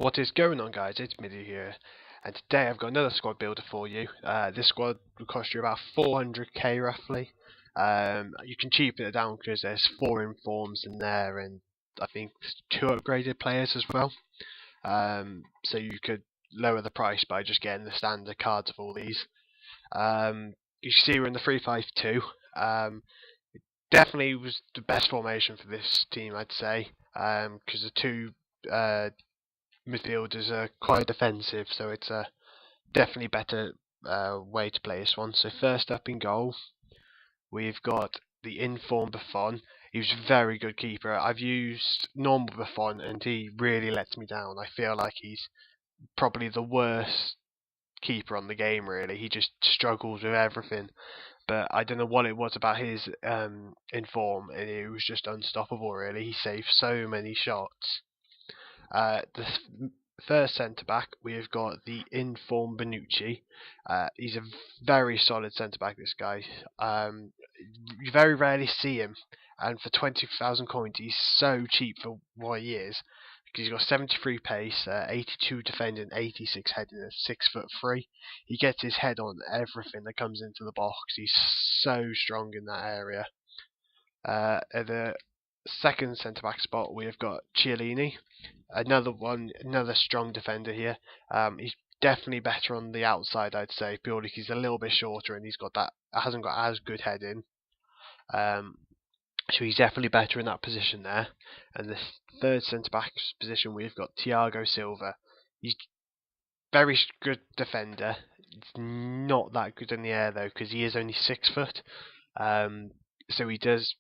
What is going on, guys? It's Midi here, and today I've got another squad builder for you. This squad will cost you about 400k roughly. You can cheapen it down because there's 4 informs in there, and I think 2 upgraded players as well. So you could lower the price by just getting the standard cards of all these. You can see we're in the 3-5-2. Definitely was the best formation for this team, I'd say, because the two midfielders are quite defensive, so it's a definitely better way to play this one. So first up in goal, we've got the informed Buffon. He's a very good keeper. I've used normal Buffon and he really lets me down. I feel like he's probably the worst keeper on the game, really. He just struggles with everything. But I don't know what it was about his inform, and it was just unstoppable, really. He saved so many shots. The first centre back, we've got the informed Bonucci. He's a very solid centre back. This guy, you very rarely see him, and for 20,000 coins, he's so cheap for what he is. Because he's got 73 pace, 82 defending, 86 heading, and 6'3". He gets his head on everything that comes into the box. He's so strong in that area. At the second centre back spot, we've got Chiellini, another strong defender here. He's definitely better on the outside, I'd say, purely because he's a little bit shorter and hasn't got as good heading. So he's definitely better in that position there. And the third centre back position, we've got Thiago Silva. He's very good defender. He's not that good in the air though, because he is only 6 foot. So he does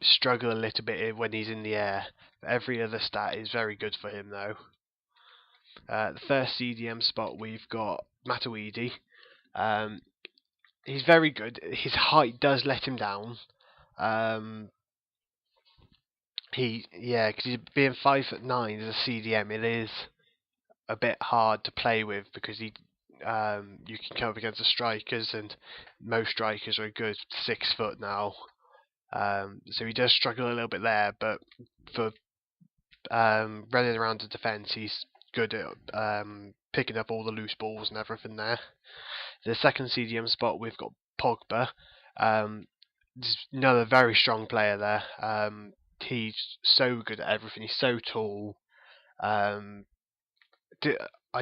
struggle a little bit when he's in the air. Every other stat is very good for him though. The first CDM spot, we've got Matuidi. He's very good. His height does let him down. Because he's being 5'9" as a CDM, it is a bit hard to play with because you can come up against the strikers, and most strikers are a good 6 foot now. So he does struggle a little bit there, but for running around the defence, he's good at picking up all the loose balls and everything there. The second CDM spot, we've got Pogba. Another very strong player there. He's so good at everything. He's so tall. I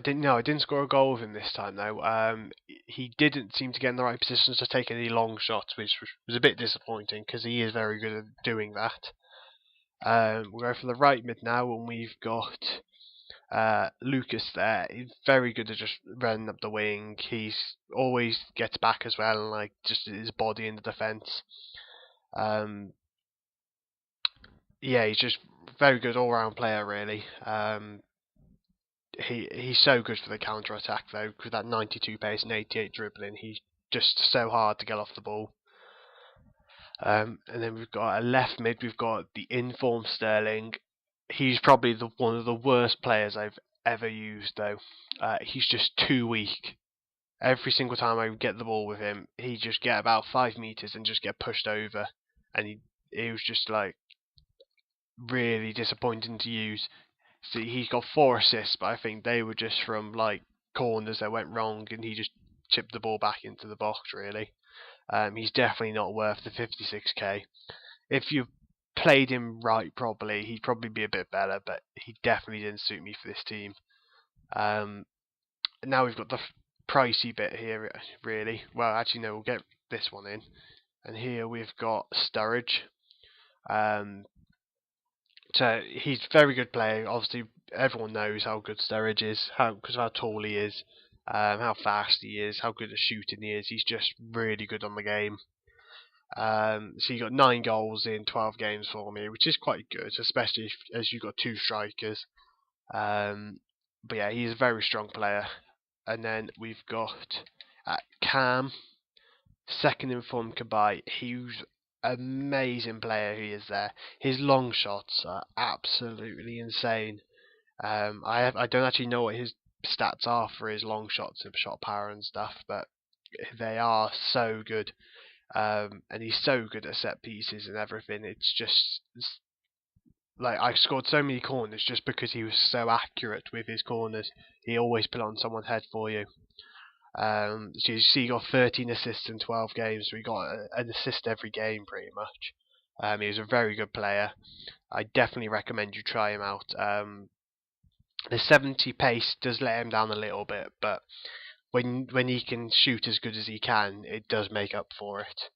didn't score a goal with him this time though. He didn't seem to get in the right positions to take any long shots, which was a bit disappointing because he is very good at doing that. We'll go for the right mid now, and we've got Lucas there. He's very good at just running up the wing. He's always gets back as well, and like just his body in the defence. He's just very good all-round player, really. He's so good for the counter attack though, with that 92 pace and 88 dribbling. He's just so hard to get off the ball. And then we've got a left mid. We've got the informed Sterling. He's probably one of the worst players I've ever used though. He's just too weak. Every single time I get the ball with him, he just get about 5 meters and just get pushed over, and he was just like really disappointing to use. See, he's got 4 assists, but I think they were just from like corners that went wrong, and he just chipped the ball back into the box. Really, he's definitely not worth the 56k. If you played him right properly, he'd probably be a bit better, but he definitely didn't suit me for this team. Now we've got the pricey bit here, really. Well, actually, no, we'll get this one in. And here we've got Sturridge. So he's a very good player. Obviously, everyone knows how good Sturridge is, because of how tall he is, how fast he is, how good at shooting he is. He's just really good on the game. So he got 9 goals in 12 games for me, which is quite good, especially as you've got 2 strikers. But yeah, he's a very strong player. And then we've got Cam, second in form Kabai. He's amazing player he is there. His long shots are absolutely insane. I don't actually know what his stats are for his long shots and shot power and stuff, but they are so good. And he's so good at set pieces and everything. It's like I scored so many corners just because he was so accurate with his corners. He always put on someone's head for you. So you see, he got 13 assists in 12 games. So he got an assist every game pretty much. He was a very good player. I definitely recommend you try him out. The 70 pace does let him down a little bit, but when he can shoot as good as he can, it does make up for it.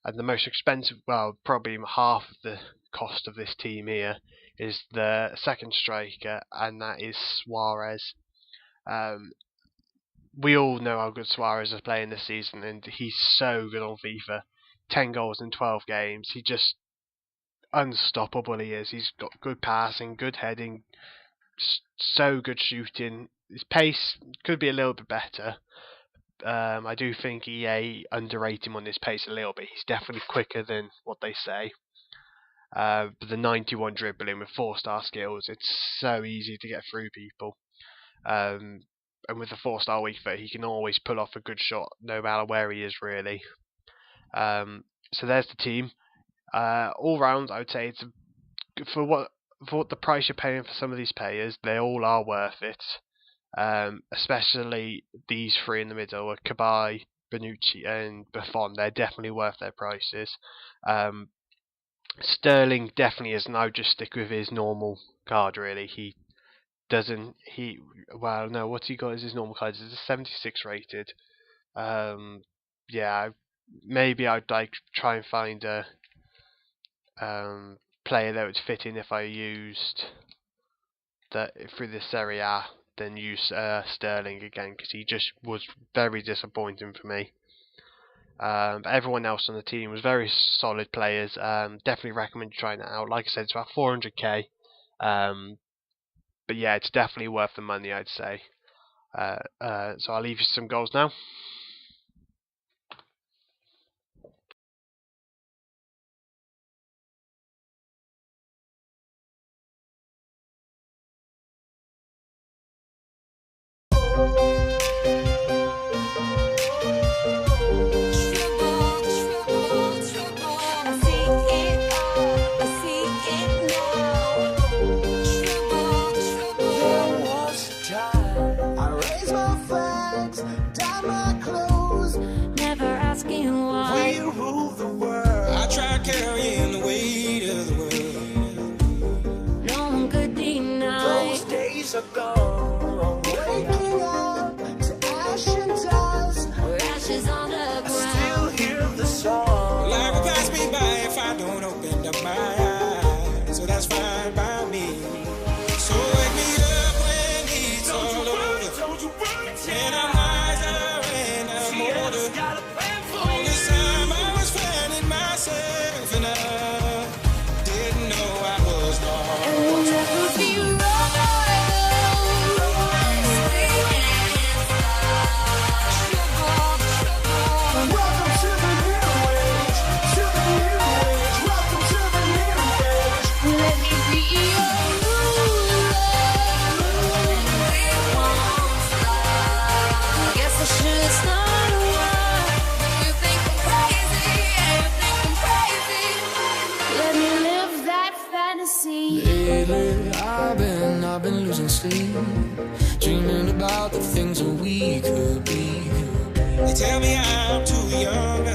And the most expensive, well, probably half of the cost of this team here, is the second striker, and that is Suarez. We all know how good Suarez is playing this season, and he's so good on FIFA. 10 goals in 12 games. He just unstoppable. He is. He's got good passing, good heading, so good shooting. His pace could be a little bit better. I do think EA underrate him on his pace a little bit. He's definitely quicker than what they say. But the 91 dribbling with 4-star skills, it's so easy to get through people. And with the 4-star weak foot, he can always pull off a good shot no matter where he is, really. So there's the team. All round, I would say it's for what the price you're paying for some of these players, they all are worth it. Especially these three in the middle, Cabaye, Bonucci and Buffon. They're definitely worth their prices. Sterling definitely isn't. I would just stick with his normal card, really. Well, no, what's he got as his normal card? It's a 76 rated. Yeah, maybe I'd like try and find a player that would fit in if I used that through the Serie A, then use Sterling again, because he just was very disappointing for me. But everyone else on the team was very solid players. Definitely recommend trying it out. Like I said, it's about 400k. But yeah, it's definitely worth the money, I'd say. So I'll leave you some goals now. Carrying the weight of the world. No one could deny. Those days are gone. Waking up to ash and dust. We're ashes on the ground. I still hear the song. Life will pass me by if I don't open up my eyes. So that's fine by me. So wake me up when it's all over. When our eyes are in a motor. All this time I was finding myself. Lately, I've been losing sleep, dreaming about the things that we could be. They tell me I'm too young.